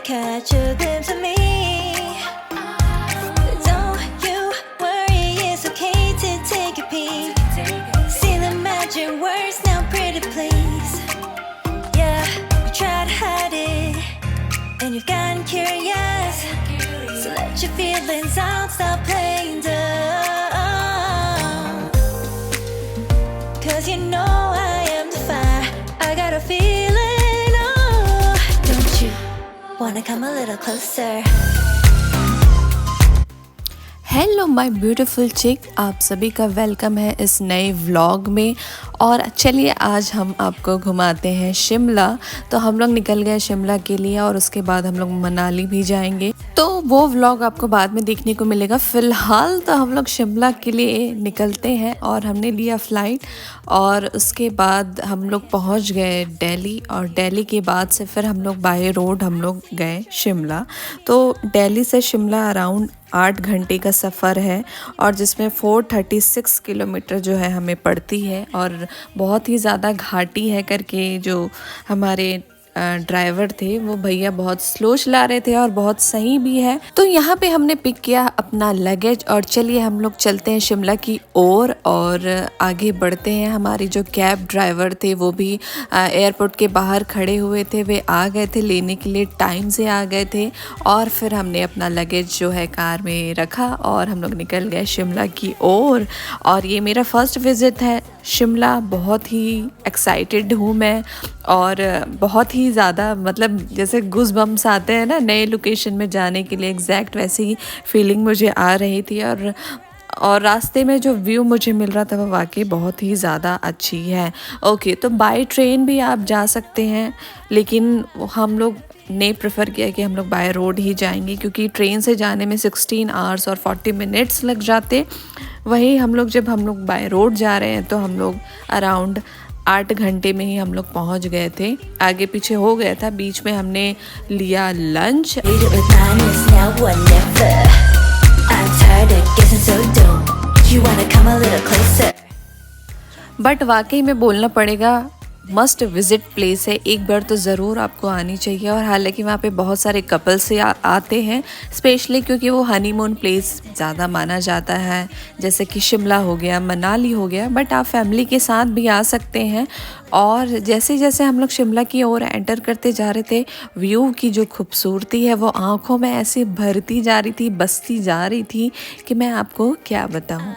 catch a glimpse of me. Don't you worry, it's okay to take a peek. See the magic words now, pretty please. Yeah, you try to hide it, and you've gotten curious. So let your feelings out, stop playing dumb. 'Cause you know I am the fire, I got a feeling, oh. Don't you wanna come a little closer? Hello my beautiful चिक, आप सभी का welcome है इस नए vlog में। और चलिए आज हम आपको घुमाते हैं शिमला। तो हम लोग निकल गए शिमला के लिए और उसके बाद हम लोग मनाली भी जाएंगे, तो वो व्लॉग आपको बाद में देखने को मिलेगा। फ़िलहाल तो हम लोग शिमला के लिए निकलते हैं और हमने लिया फ़्लाइट और उसके बाद हम लोग पहुंच गए दिल्ली, और दिल्ली के बाद से फिर हम लोग बाय रोड हम लोग गए शिमला। तो दिल्ली से शिमला अराउंड 8 घंटे का सफ़र है और जिसमें 436 किलोमीटर जो है हमें पड़ती है, और बहुत ही ज़्यादा घाटी है करके जो हमारे ड्राइवर थे वो भैया बहुत स्लो चला रहे थे और बहुत सही भी है। तो यहाँ पे हमने पिक किया अपना लगेज और चलिए हम लोग चलते हैं शिमला की ओर और आगे बढ़ते हैं। हमारे जो कैब ड्राइवर थे वो भी एयरपोर्ट के बाहर खड़े हुए थे, वे आ गए थे लेने के लिए, टाइम से आ गए थे। और फिर हमने अपना लगेज जो है कार में रखा और हम लोग निकल गए शिमला की ओर। और ये मेरा फर्स्ट विज़िट है शिमला, बहुत ही एक्साइटेड हूँ मैं, और बहुत ही ज़्यादा मतलब जैसे गूज़ बम्स आते हैं ना नए लोकेशन में जाने के लिए, एग्जैक्ट वैसी ही फीलिंग मुझे आ रही थी। और रास्ते में जो व्यू मुझे मिल रहा था वो वाकई बहुत ही ज़्यादा अच्छी है। ओके, तो बाय ट्रेन भी आप जा सकते हैं, लेकिन हम लोग ने प्रेफर किया कि हम लोग बाय रोड ही जाएंगे, क्योंकि ट्रेन से जाने में 16 आवर्स और 40 मिनट्स लग जाते। वही हम लोग बाय रोड जा रहे हैं तो हम लोग अराउंड 8 घंटे में ही हम लोग पहुंच गए थे। आगे पीछे हो गया था, बीच में हमने लिया लंच। बट वाकई में बोलना पड़ेगा मस्ट विज़िट प्लेस है, एक बार तो ज़रूर आपको आनी चाहिए। और हालांकि वहाँ पे बहुत सारे कपल्स से आते हैं, स्पेशली क्योंकि वो हनीमून प्लेस ज़्यादा माना जाता है, जैसे कि शिमला हो गया, मनाली हो गया। बट आप फैमिली के साथ भी आ सकते हैं। और जैसे जैसे हम लोग शिमला की ओर एंटर करते जा रहे थे, व्यू की जो खूबसूरती है वो आँखों में ऐसे भरती जा रही थी, बसती जा रही थी कि मैं आपको क्या बताऊँ।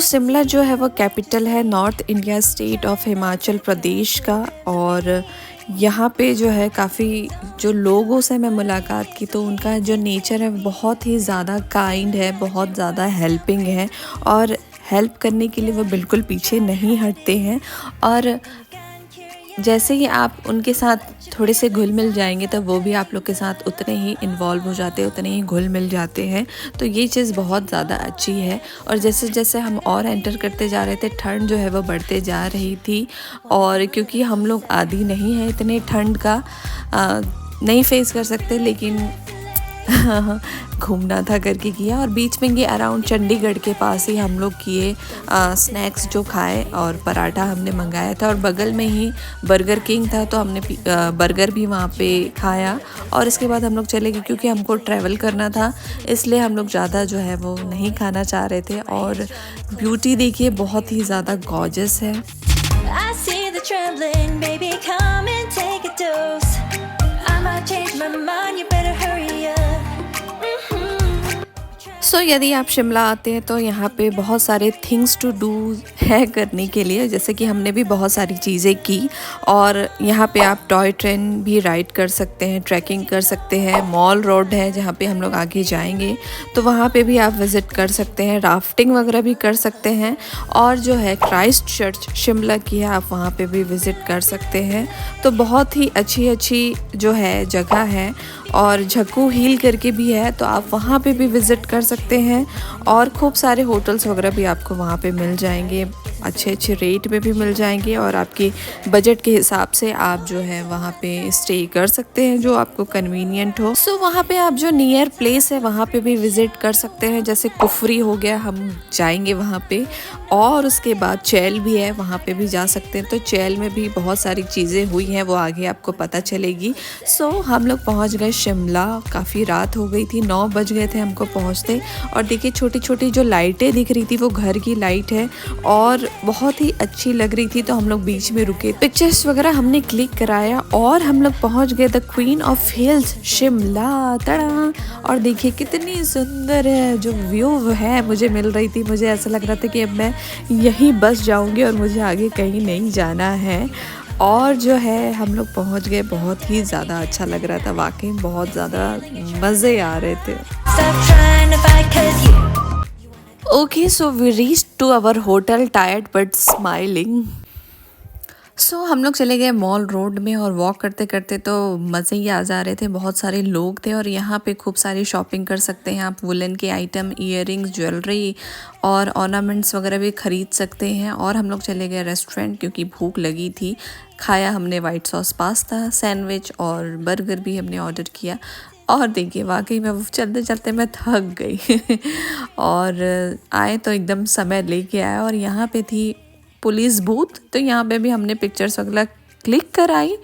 शिमला जो है वो कैपिटल है north India state of Himachal Pradesh का। और यहाँ पे जो है काफ़ी जो लोगों से मैं मुलाकात की तो उनका जो नेचर है बहुत ही ज़्यादा काइंड है, बहुत ज़्यादा हेल्पिंग है, और हेल्प करने के लिए वो बिल्कुल पीछे नहीं हटते हैं। और जैसे ही आप उनके साथ थोड़े से घुल मिल जाएंगे तो वो भी आप लोग के साथ उतने ही इन्वॉल्व हो जाते हैं, उतने ही घुल मिल जाते हैं। तो ये चीज़ बहुत ज़्यादा अच्छी है। और जैसे जैसे हम और एंटर करते जा रहे थे, ठंड जो है वो बढ़ते जा रही थी। और क्योंकि हम लोग आदी नहीं हैं इतने ठंड का, नहीं फेस कर सकते, लेकिन घूमना था करके किया। और बीच में ये अराउंड चंडीगढ़ के पास ही हम लोग किए स्नैक्स जो खाए, और पराठा हमने मंगाया था, और बगल में ही बर्गर किंग था तो हमने बर्गर भी वहाँ पे खाया। और इसके बाद हम लोग चले गए, क्योंकि हमको ट्रैवल करना था इसलिए हम लोग ज़्यादा जो है वो नहीं खाना चाह रहे थे। और ब्यूटी देखिए बहुत ही ज़्यादा गॉर्जियस है। यदि आप शिमला आते हैं तो यहाँ पे बहुत सारे थिंग्स टू डू है करने के लिए, जैसे कि हमने भी बहुत सारी चीज़ें की। और यहाँ पे आप टॉय ट्रेन भी राइड कर सकते हैं, ट्रैकिंग कर सकते हैं। मॉल रोड है जहाँ पे हम लोग आगे जाएंगे तो वहाँ पे भी आप विज़िट कर सकते हैं, राफ्टिंग वगैरह भी कर सकते हैं। और जो है क्राइस्ट चर्च शिमला की है, आप वहाँ पे भी विज़िट कर सकते हैं। तो बहुत ही अच्छी जो है जगह है। और झक्कू हिल करके भी है तो आप वहाँ पे भी विज़िट कर सकते हैं। और खूब सारे होटल्स वगैरह भी आपको वहाँ पे मिल जाएंगे। अच्छे अच्छे रेट में भी मिल जाएंगे और आपके बजट के हिसाब से आप जो है वहाँ पे स्टे कर सकते हैं जो आपको कन्वीनियंट हो। सो वहाँ पे आप जो नियर प्लेस है वहाँ पे भी विज़िट कर सकते हैं, जैसे कुफरी हो गया, हम जाएंगे वहाँ पे। और उसके बाद चैल भी है, वहाँ पे भी जा सकते हैं। तो चैल में भी बहुत सारी चीज़ें हुई हैं, वो आगे आपको पता चलेगी। सो हम लोग पहुँच गए शिमला, काफ़ी रात हो गई थी, 9 बज गए थे हमको पहुँचते। और देखिए छोटी छोटी जो लाइटें दिख रही थी वो घर की लाइट है और बहुत ही अच्छी लग रही थी। तो हम लोग बीच में रुके, पिक्चर्स वगैरह हमने क्लिक कराया और हम लोग पहुँच गए the queen of hills Shimla, तड़ा। और देखिए कितनी सुंदर है जो व्यू है मुझे मिल रही थी। मुझे ऐसा लग रहा था कि अब मैं यहीं बस जाऊंगी और मुझे आगे कहीं नहीं जाना है। और जो है हम लोग पहुंच गए, बहुत ही ज़्यादा अच्छा लग रहा था, वाकई बहुत ज़्यादा मज़े आ रहे थे। Stop trying to fight 'cause you okay, so we reach to our hotel tired but smiling. सो हम लोग चले गए मॉल रोड में और वॉक करते करते तो मज़े ही आ जा रहे थे। बहुत सारे लोग थे और यहाँ पे खूब सारी शॉपिंग कर सकते हैं आप, वुलन के आइटम, ईयरिंग्स, ज्वेलरी और ऑर्नामेंट्स वगैरह भी ख़रीद सकते हैं। और हम लोग चले गए रेस्टोरेंट क्योंकि भूख लगी थी। खाया हमने वाइट सॉस पास्ता, सैंडविच और बर्गर भी हमने ऑर्डर किया। और देखिए वाकई में वो चलते चलते मैं थक गई और आए तो एकदम समय लेके आया। और यहाँ पे थी पुलिस बूथ, तो यहाँ पे भी हमने पिक्चर्स वगैरह क्लिक कराई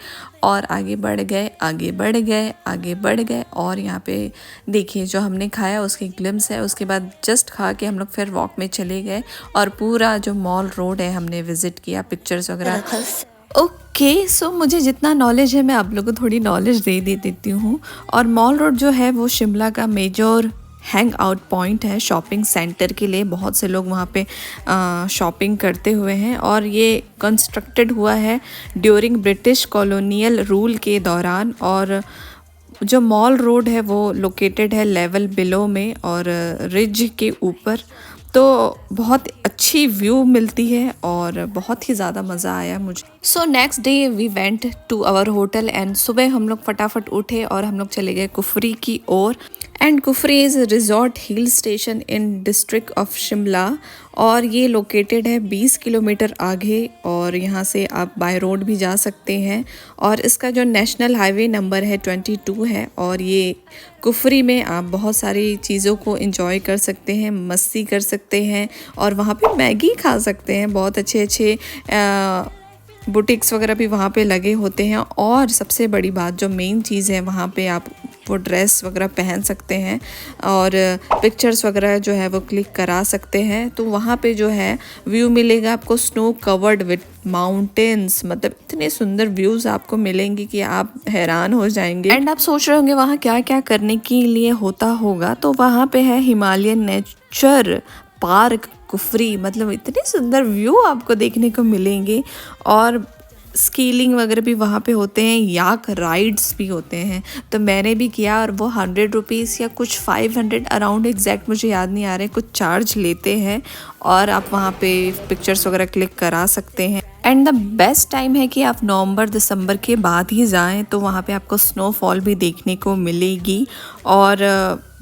और आगे बढ़ गए, आगे बढ़ गए, आगे बढ़ गए। और यहाँ पे देखिए जो हमने खाया उसकी ग्लिम्स है। उसके बाद जस्ट खा के हम लोग फिर वॉक में चले गए और पूरा जो मॉल रोड है हमने विज़िट किया, पिक्चर्स वगैरह। ओके, सो मुझे जितना नॉलेज है मैं आप लोगों को थोड़ी नॉलेज दे देती हूँ। और मॉल रोड जो है वो शिमला का मेजर हैंग आउट पॉइंट है शॉपिंग सेंटर के लिए। बहुत से लोग वहाँ पे शॉपिंग करते हुए हैं और ये कंस्ट्रक्टेड हुआ है ड्यूरिंग ब्रिटिश कॉलोनियल रूल के दौरान। और जो मॉल रोड है वो लोकेटेड है लेवल बिलो में और रिज के ऊपर, तो बहुत अच्छी व्यू मिलती है और बहुत ही ज़्यादा मज़ा आया मुझे। So next day we went to our hotel and सुबह हम लोग फटाफट उठे और हम लोग चले गए कुफरी की ओर। And Kufri is resort hill station in district of Shimla और ये लोकेटेड है 20 किलोमीटर आगे और यहाँ से आप बाय रोड भी जा सकते हैं। और इसका जो नेशनल हाईवे नंबर है 22 है। और ये कुफरी में आप बहुत सारी चीज़ों को एंजॉय कर सकते हैं, मस्ती कर सकते हैं और वहाँ पे मैगी खा सकते हैं। बहुत अच्छे अच्छे बुटीक्स वगैरह भी वहाँ पे लगे होते हैं। और सबसे बड़ी बात जो मेन चीज़ है, वहाँ पे आप वो ड्रेस वगैरह पहन सकते हैं और पिक्चर्स वगैरह जो है वो क्लिक करा सकते हैं। तो वहाँ पे जो है व्यू मिलेगा आपको स्नो कवर्ड विद माउंटेन्स, मतलब इतने सुंदर व्यूज़ आपको मिलेंगे कि आप हैरान हो जाएंगे। एंड आप सोच रहे होंगे वहाँ क्या क्या करने के लिए होता होगा, तो वहाँ पे है हिमालयन नेचर पार्क कुफरी, मतलब इतने सुंदर व्यू आपको देखने को मिलेंगे। और स्कीलिंग वगैरह भी वहाँ पे होते हैं, याक राइड्स भी होते हैं, तो मैंने भी किया और वो 100 रुपीज़ या कुछ 500 अराउंड, एग्जैक्ट मुझे याद नहीं आ रहे, कुछ चार्ज लेते हैं और आप वहाँ पे पिक्चर्स वगैरह क्लिक करा सकते हैं। एंड द बेस्ट टाइम है कि आप नवंबर दिसंबर के बाद ही जाएं, तो वहाँ पे आपको स्नोफॉल भी देखने को मिलेगी और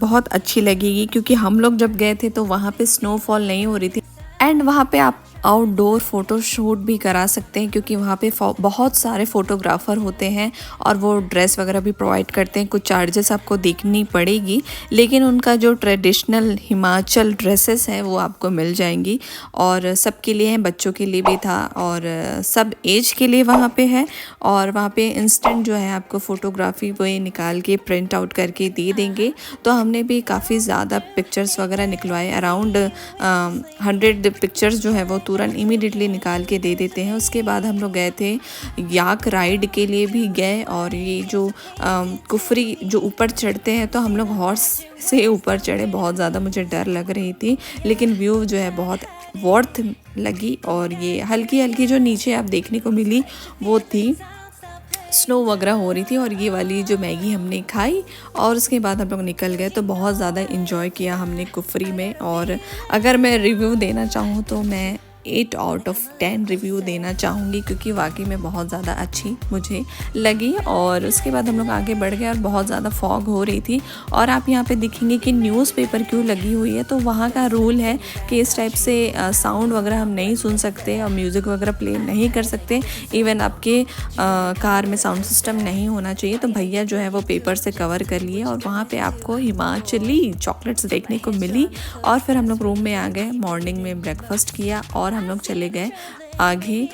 बहुत अच्छी लगेगी। क्योंकि हम लोग जब गए थे तो वहाँ पे स्नोफॉल नहीं हो रही थी। एंड वहाँ पे आप आउटडोर फ़ोटो शूट भी करा सकते हैं क्योंकि वहाँ पे बहुत सारे फ़ोटोग्राफ़र होते हैं और वो ड्रेस वगैरह भी प्रोवाइड करते हैं। कुछ चार्जेस आपको देखनी पड़ेगी, लेकिन उनका जो ट्रेडिशनल हिमाचल ड्रेसेस हैं वो आपको मिल जाएंगी। और सबके लिए हैं, बच्चों के लिए भी था और सब एज के लिए वहाँ पे है। और वहाँ पे इंस्टेंट जो है आपको फ़ोटोग्राफी वो निकाल के प्रिंट आउट करके दे देंगे। तो हमने भी काफ़ी ज़्यादा पिक्चर्स वगैरह निकलवाए, अराउंड 100 पिक्चर्स जो है वो तुरंत इमीडिएटली निकाल के दे देते हैं। उसके बाद हम लोग गए थे याक राइड के लिए भी गए। और ये जो कुफरी जो ऊपर चढ़ते हैं, तो हम लोग हॉर्स से ऊपर चढ़े, बहुत ज़्यादा मुझे डर लग रही थी, लेकिन व्यू जो है बहुत वर्थ लगी। और ये हल्की हल्की जो नीचे आप देखने को मिली वो थी स्नो वगैरह हो रही थी। और ये वाली जो मैगी हमने खाई और उसके बाद हम लोग निकल गए। तो बहुत ज़्यादा इन्जॉय किया हमने कुफरी में। और अगर मैं रिव्यू देना चाहूँ तो मैं 8 आउट ऑफ 10 रिव्यू देना चाहूँगी, क्योंकि वाकई में बहुत ज़्यादा अच्छी मुझे लगी। और उसके बाद हम लोग आगे बढ़ गए और बहुत ज़्यादा फॉग हो रही थी। और आप यहाँ पे देखेंगे कि न्यूज़पेपर क्यों लगी हुई है, तो वहाँ का रूल है कि इस टाइप से साउंड वगैरह हम नहीं सुन सकते और म्यूज़िक वगैरह प्ले नहीं कर सकते। इवन आपके कार में साउंड सिस्टम नहीं होना चाहिए। तो भैया जो है वो पेपर से कवर कर लिए और वहाँ पे आपको हिमाचली चॉकलेट्स देखने को मिली। और फिर हम लोग रूम में आ गए, मॉर्निंग में ब्रेकफास्ट किया और हम लोग चले गए आगे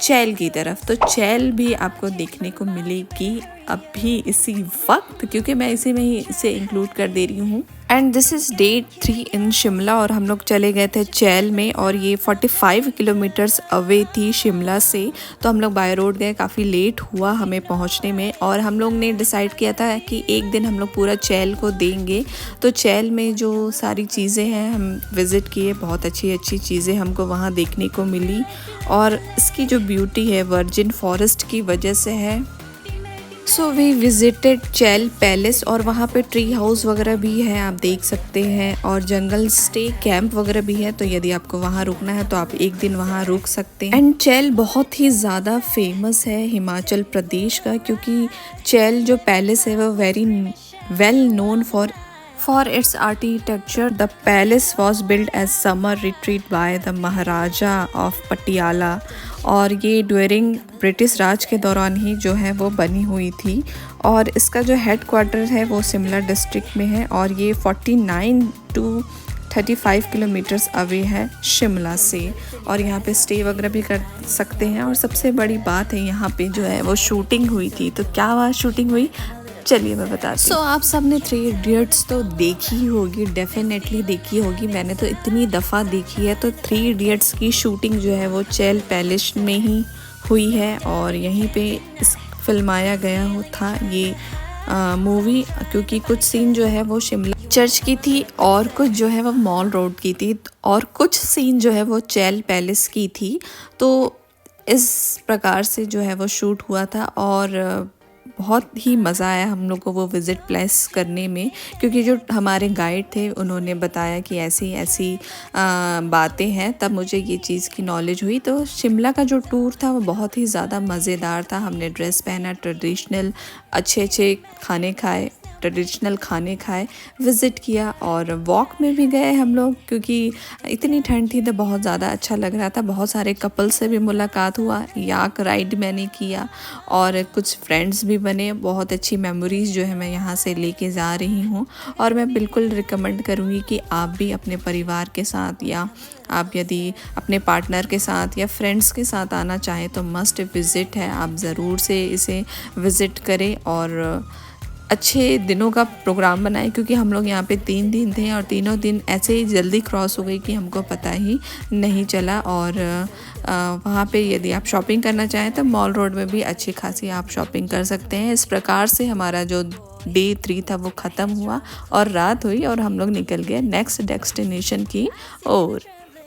चैल की तरफ। तो चैल भी आपको देखने को मिलेगी अभी इसी वक्त, क्योंकि मैं इसी में ही इसे इंक्लूड कर दे रही हूँ। एंड दिस इज़ डे 3 इन शिमला और हम लोग चले गए थे चैल में और ये 45 किलोमीटर्स अवे थी शिमला से। तो हम लोग बाय रोड गए, काफ़ी लेट हुआ हमें पहुँचने में और हम लोग ने डिसाइड किया था कि एक दिन हम लोग पूरा चैल को देंगे। तो चैल में जो सारी चीज़ें हैं हम विज़िट किए, बहुत अच्छी अच्छी चीज़ें हमको वहाँ देखने को मिली। और इसकी जो ब्यूटी है वर्जिन फॉरेस्ट की वजह से है। So we visited Chail palace और वहाँ पे ट्री हाउस वगैरह भी है, आप देख सकते हैं, और जंगल स्टे कैंप वगैरह भी है। तो यदि आपको वहाँ रुकना है तो आप एक दिन वहाँ रुक सकते हैं। एंड चैल बहुत ही ज़्यादा फेमस है हिमाचल प्रदेश का, क्योंकि चैल जो पैलेस है वो very well known For its architecture. The palace was built as summer retreat by the Maharaja of Patiala और ये ड्यूरिंग ब्रिटिश राज के दौरान ही जो है वो बनी हुई थी। और इसका जो हेड क्वार्टर है वो शिमला डिस्ट्रिक्ट में है और ये 49 to 35 किलोमीटर्स अवे है शिमला से। और यहाँ पे स्टे वगैरह भी कर सकते हैं। और सबसे बड़ी बात है यहाँ पे जो है वो शूटिंग हुई थी। तो क्या वहाँ शूटिंग हुई, चलिए मैं बताती हूँ। आप सब ने 3 इडियट्स तो देखी होगी, डेफिनेटली देखी होगी, मैंने तो इतनी दफ़ा देखी है। तो 3 इडियट्स की शूटिंग जो है वो चैल पैलेस में ही हुई है और यहीं पे फिल्माया गया था ये मूवी, क्योंकि कुछ सीन जो है वो शिमला चर्च की थी और कुछ जो है वो मॉल रोड की थी और कुछ सीन जो है वो चैल पैलेस की थी। तो इस प्रकार से जो है वो शूट हुआ था और बहुत ही मज़ा आया हम लोग को वो विज़िट प्लेस करने में, क्योंकि जो हमारे गाइड थे उन्होंने बताया कि ऐसी ऐसी बातें हैं, तब मुझे ये चीज़ की नॉलेज हुई। तो शिमला का जो टूर था वो बहुत ही ज़्यादा मज़ेदार था। हमने ड्रेस पहना, ट्रेडिशनल अच्छे खाने खाए, ट्रेडिशनल खाने खाए, विज़िट किया और वॉक में भी गए हम लोग, क्योंकि इतनी ठंड थी तो बहुत ज़्यादा अच्छा लग रहा था। बहुत सारे कपल से भी मुलाकात हुआ, याक राइड मैंने किया और कुछ फ्रेंड्स भी बने। बहुत अच्छी मेमोरीज़ जो है मैं यहाँ से लेके जा रही हूँ और मैं बिल्कुल रिकमेंड करूँगी कि आप भी अपने परिवार के साथ या आप यदि अपने पार्टनर के साथ या फ्रेंड्स के साथ आना चाहें तो मस्ट विज़िट है, आप ज़रूर से इसे विज़िट करें और अच्छे दिनों का प्रोग्राम बनाएं, क्योंकि हम लोग यहाँ पे 3 दिन थे और तीनों दिन ऐसे ही जल्दी क्रॉस हो गई कि हमको पता ही नहीं चला। और वहाँ पे यदि आप शॉपिंग करना चाहें तो मॉल रोड में भी अच्छी खासी आप शॉपिंग कर सकते हैं। इस प्रकार से हमारा जो डे 3 था वो ख़त्म हुआ और रात हुई और हम लोग निकल गए नेक्स्ट डेस्टिनेशन की ओर।